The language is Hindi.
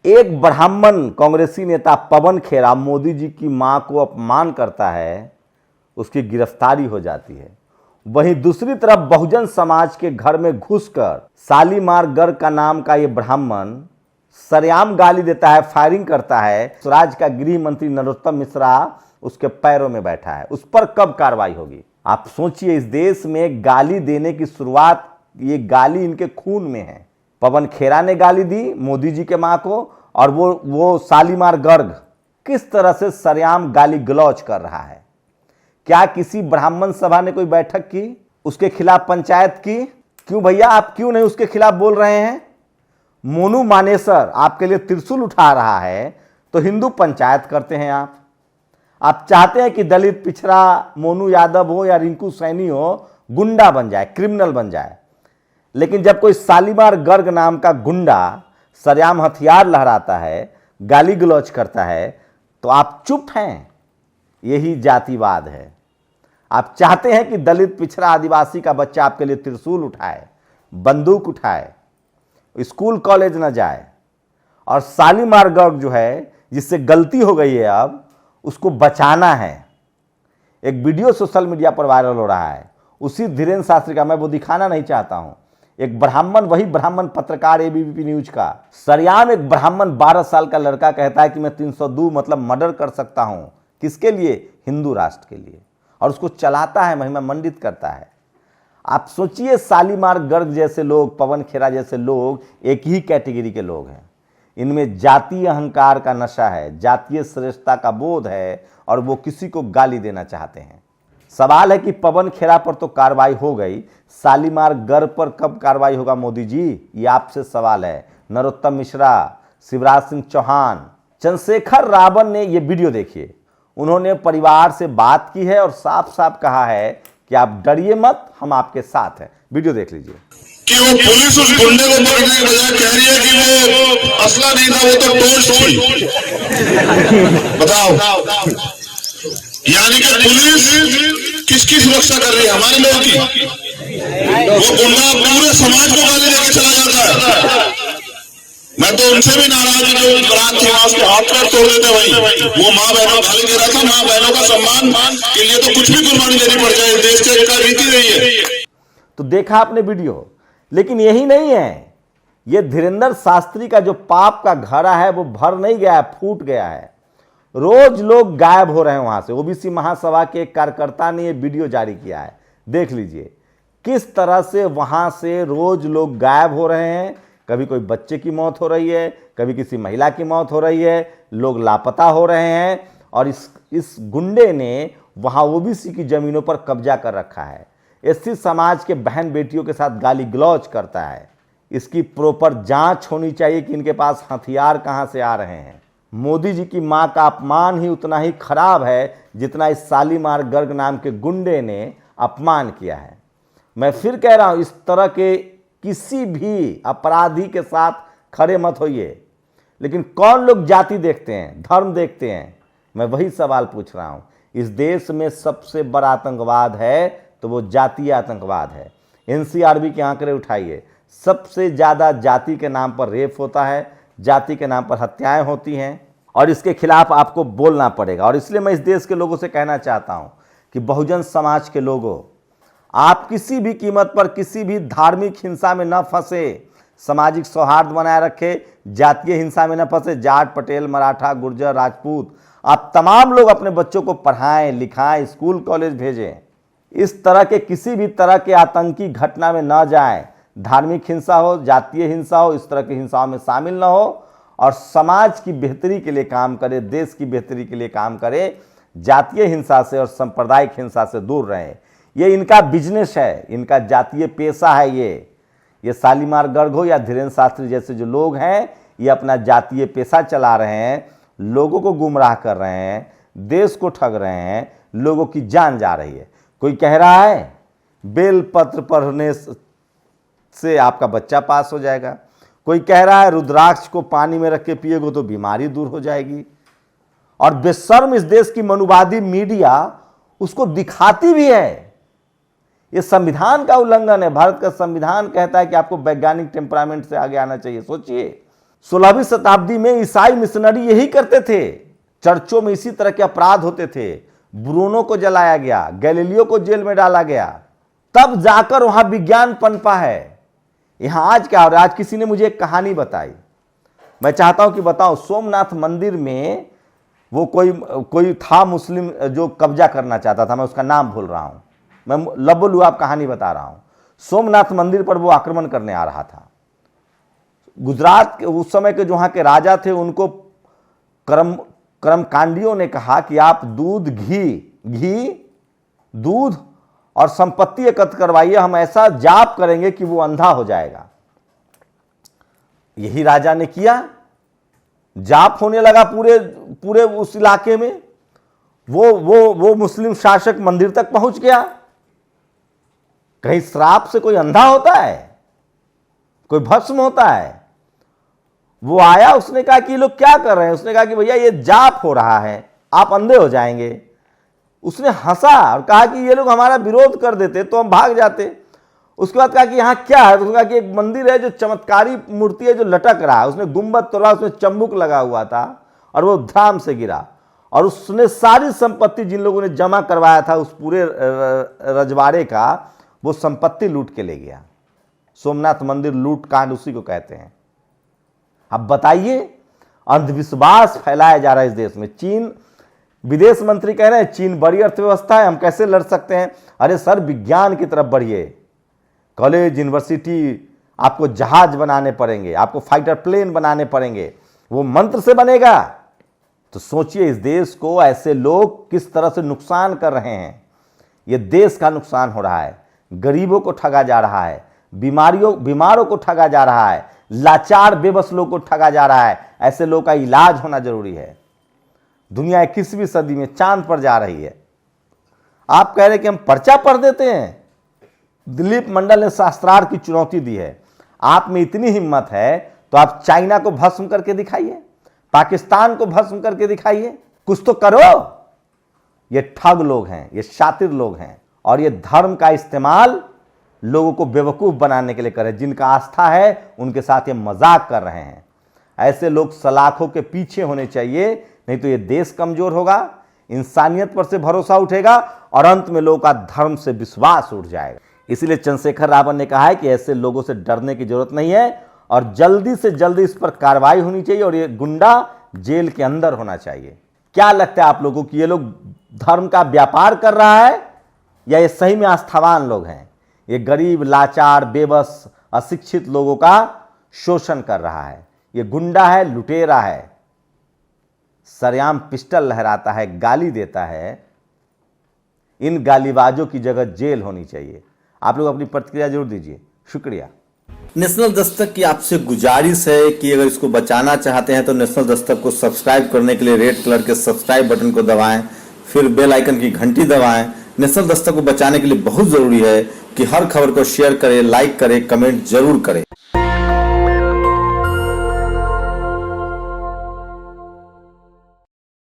एक ब्राह्मण कांग्रेसी नेता पवन खेरा मोदी जी की मां को अपमान करता है, उसकी गिरफ्तारी हो जाती है। वहीं दूसरी तरफ बहुजन समाज के घर में घुसकर शालीमार गर्ग का नाम का ये ब्राह्मण सरेआम गाली देता है, फायरिंग करता है। स्वराज का गृह मंत्री नरोत्तम मिश्रा उसके पैरों में बैठा है। उस पर कब कार्रवाई होगी? आप सोचिए, इस देश में गाली देने की शुरुआत, ये गाली इनके खून में है। पवन खेरा ने गाली दी मोदी जी के मां को, और वो शालीमार गर्ग किस तरह से सरेआम गाली गलौज कर रहा है। क्या किसी ब्राह्मण सभा ने कोई बैठक की, उसके खिलाफ पंचायत की? क्यों भैया, आप क्यों नहीं उसके खिलाफ बोल रहे हैं? मोनू मानेसर आपके लिए त्रिशूल उठा रहा है तो हिंदू पंचायत करते हैं आप चाहते हैं कि दलित पिछड़ा मोनू यादव हो या रिंकू सैनी हो, गुंडा बन जाए, क्रिमिनल बन जाए। लेकिन जब कोई शालीमार गर्ग नाम का गुंडा सरेआम हथियार लहराता है, गाली गलौज करता है, तो आप चुप हैं। यही जातिवाद है। आप चाहते हैं कि दलित पिछड़ा आदिवासी का बच्चा आपके लिए त्रिशूल उठाए, बंदूक उठाए, स्कूल कॉलेज न जाए। और शालीमार गर्ग जो है, जिससे गलती हो गई है, अब उसको बचाना है। एक वीडियो सोशल मीडिया पर वायरल हो रहा है, उसी धीरेन्द्र शास्त्री का। मैं वो दिखाना नहीं चाहता हूं। एक ब्राह्मण, वही ब्राह्मण पत्रकार एबीपी न्यूज का, सरेआम एक ब्राह्मण 12 साल का लड़का कहता है कि मैं 302 मतलब मर्डर कर सकता हूं। किसके लिए? हिंदू राष्ट्र के लिए। और उसको चलाता है, महिमा मंडित करता है। आप सोचिए, शालीमार गर्ग जैसे लोग, पवन खेरा जैसे लोग एक ही कैटेगरी के लोग हैं। इनमें जातीय अहंकार का नशा है, जातीय श्रेष्ठता का बोध है, और वो किसी को गाली देना चाहते हैं। सवाल है कि पवन खेरा पर तो कार्रवाई हो गई, शालीमार गर्ग पर कब कार्रवाई होगा मोदी जी? ये आपसे सवाल है। नरोत्तम मिश्रा, शिवराज सिंह चौहान, चंद्रशेखर रावण ने ये वीडियो देखिए। उन्होंने परिवार से बात की है और साफ साफ कहा है कि आप डरिए मत, हम आपके साथ हैं। वीडियो देख लीजिए। कि वो पुलिस उस गुंडे को पकड़ने के बजाय कह रही है कि वो असला नहीं था, वो तो टोस्ट थी। बताओ, यानी कि पुलिस किसकी सुरक्षा कर रही है? हमारे लोगों की। वो गुंडा पूरे समाज को गाली देकर चला जाता है। मैं तो उनसे भी नाराज हूं जो बरात थी, उसके हाथ पैर तोड़ देते। भाई वो माँ बहनों गाली दे रहा था। माँ बहनों का सम्मान के लिए तो कुछ भी कुर्बानी देनी पड़ जाए, देश का रीति रही है। तो देखा आपने वीडियो। लेकिन यही नहीं है, ये धीरेन्द्र शास्त्री का जो पाप का घड़ा है वो भर नहीं गया है, फूट गया है। रोज लोग गायब हो रहे हैं वहां से। ओबीसी महासभा के एक कार्यकर्ता ने ये वीडियो जारी किया है, देख लीजिए किस तरह से वहां से रोज लोग गायब हो रहे हैं। कभी कोई बच्चे की मौत हो रही है, कभी किसी महिला की मौत हो रही है, लोग लापता हो रहे हैं। और इस गुंडे ने वहां ओबीसी की जमीनों पर कब्जा कर रखा है। एससी समाज के बहन बेटियों के साथ गाली गलौज करता है। इसकी प्रॉपर जांच होनी चाहिए कि इनके पास हथियार कहां से आ रहे हैं। मोदी जी की मां का अपमान ही उतना ही खराब है जितना इस शालीमार गर्ग नाम के गुंडे ने अपमान किया है। मैं फिर कह रहा हूं, इस तरह के किसी भी अपराधी के साथ खड़े मत होइए। लेकिन कौन लोग जाति देखते हैं, धर्म देखते हैं? मैं वही सवाल पूछ रहा हूं। इस देश में सबसे बड़ा आतंकवाद है तो वो जातीय आतंकवाद है। एनसीआरबी के आंकड़े उठाइए, सबसे ज्यादा जाति के नाम पर रेप होता है, जाति के नाम पर हत्याएं होती हैं। और इसके खिलाफ आपको बोलना पड़ेगा। और इसलिए मैं इस देश के लोगों से कहना चाहता हूं कि बहुजन समाज के लोगों, आप किसी भी कीमत पर किसी भी धार्मिक हिंसा में न फंसे, सामाजिक सौहार्द बनाए रखे, जातीय हिंसा में न फंसे। जाट, पटेल, मराठा, गुर्जर, राजपूत, आप तमाम लोग अपने बच्चों को पढ़ाएं, लिखाएं, स्कूल कॉलेज भेजें। इस तरह के किसी भी तरह के आतंकी घटना में न जाएं। धार्मिक हिंसा हो, जातीय हिंसा हो, इस तरह की हिंसाओं में शामिल न हो। और समाज की बेहतरी के लिए काम करे, देश की बेहतरी के लिए काम करे। जातीय हिंसा से और सांप्रदायिक हिंसा से दूर रहें। ये इनका बिजनेस है, इनका जातीय पेशा है। ये शालीमार गर्ग हो या धीरेन्द्र शास्त्री जैसे जो लोग हैं, ये अपना जातीय पेशा चला रहे हैं, लोगों को गुमराह कर रहे हैं, देश को ठग रहे हैं, लोगों की जान जा रही है। कोई कह रहा है बेल पत्र पढ़ने से आपका बच्चा पास हो जाएगा, कोई कह रहा है रुद्राक्ष को पानी में रख के पिएगो तो बीमारी दूर हो जाएगी। और बेशर्म इस देश की मनुवादी मीडिया उसको दिखाती भी है। ये संविधान का उल्लंघन है। भारत का संविधान कहता है कि आपको वैज्ञानिक टेम्परामेंट से आगे आना चाहिए। सोचिए, 16वीं शताब्दी में ईसाई मिशनरी यही करते थे। चर्चों में इसी तरह के अपराध होते थे। ब्रूनो को जलाया गया, गैलीलियो को जेल में डाला गया, तब जाकर वहां विज्ञान पनपा है। यहां आज क्या हो रहा है? आज किसी ने मुझे एक कहानी बताई, मैं चाहता हूं कि बताओ। सोमनाथ मंदिर में वो कोई था मुस्लिम जो कब्जा करना चाहता था, मैं उसका नाम भूल रहा हूं, मैं लबोलुआब कहानी बता रहा हूं। सोमनाथ मंदिर पर वो आक्रमण करने आ रहा था। गुजरात के उस समय के जो वहां के राजा थे, उनको कर्मकांडियों ने कहा कि आप दूध और संपत्ति एकत्र करवाइए, हम ऐसा जाप करेंगे कि वो अंधा हो जाएगा। यही राजा ने किया, जाप होने लगा पूरे उस इलाके में। वो मुस्लिम शासक मंदिर तक पहुंच गया। कहीं श्राप से कोई अंधा होता है? कोई भस्म होता है? वो आया, उसने कहा कि ये लोग क्या कर रहे हैं? उसने कहा कि भैया ये जाप हो रहा है, आप अंधे हो जाएंगे। उसने हंसा और कहा कि ये लोग हमारा विरोध कर देते तो हम भाग जाते। उसके बाद कहा कि यहाँ क्या है? तो उसने कहा कि एक मंदिर है जो चमत्कारी मूर्ति है जो लटक रहा है। उसने गुंबद तोड़ा, उसमें चंबुक लगा हुआ था और वो धाम से गिरा, और उसने सारी संपत्ति जिन लोगों ने जमा करवाया था उस पूरे रजवाड़े का, वो संपत्ति लूट के ले गया। सोमनाथ मंदिर लूट कांड उसी को कहते हैं। अब बताइए, अंधविश्वास फैलाया जा रहा है इस देश में। चीन, विदेश मंत्री कह रहे हैं चीन बड़ी अर्थव्यवस्था है, हम कैसे लड़ सकते हैं? अरे सर, विज्ञान की तरफ बढ़िए। कॉलेज, यूनिवर्सिटी, आपको जहाज बनाने पड़ेंगे, आपको फाइटर प्लेन बनाने पड़ेंगे, वो मंत्र से बनेगा। तो सोचिए, इस देश को ऐसे लोग किस तरह से नुकसान कर रहे हैं। ये देश का नुकसान हो रहा है, गरीबों को ठगा जा रहा है, बीमारों को ठगा जा रहा है, लाचार बेबस लोगों को ठगा जा रहा है। ऐसे लोगों का इलाज होना जरूरी है। दुनिया 21वीं सदी में चांद पर जा रही है, आप कह रहे कि हम पर्चा पढ़ देते हैं। दिलीप मंडल ने शास्त्रार्थ की चुनौती दी है। आप में इतनी हिम्मत है तो आप चाइना को भस्म करके दिखाइए, पाकिस्तान को भस्म करके दिखाइए, कुछ तो करो। ये ठग लोग हैं, ये शातिर लोग हैं, और ये धर्म का इस्तेमाल लोगों को बेवकूफ बनाने के लिए कर रहे हैं। जिनका आस्था है उनके साथ ये मजाक कर रहे हैं। ऐसे लोग सलाखों के पीछे होने चाहिए, नहीं तो ये देश कमजोर होगा, इंसानियत पर से भरोसा उठेगा और अंत में लोगों का धर्म से विश्वास उठ जाएगा। इसलिए चंद्रशेखर रावण ने कहा है कि ऐसे लोगों से डरने की जरूरत नहीं है और जल्दी से जल्दी इस पर कार्रवाई होनी चाहिए और ये गुंडा जेल के अंदर होना चाहिए। क्या लगता है आप लोगों को, ये लोग धर्म का व्यापार कर रहा है या ये सही में आस्थावान लोग हैं? ये गरीब, लाचार, बेबस, अशिक्षित लोगों का शोषण कर रहा है। ये गुंडा है, लुटेरा है, सरेआम पिस्टल लहराता है, गाली देता है। इन गालीबाजों की जगह जेल होनी चाहिए। आप लोग अपनी प्रतिक्रिया जरूर दीजिए। शुक्रिया। नेशनल दस्तक की आपसे गुजारिश है कि अगर इसको बचाना चाहते हैं तो नेशनल दस्तक को सब्सक्राइब करने के लिए रेड कलर के सब्सक्राइब बटन को दबाएं, फिर बेल आइकन की घंटी दबाएं। नेशनल दस्तक को बचाने के लिए बहुत जरूरी है कि हर खबर को शेयर करें, लाइक करें, कमेंट जरूर करें।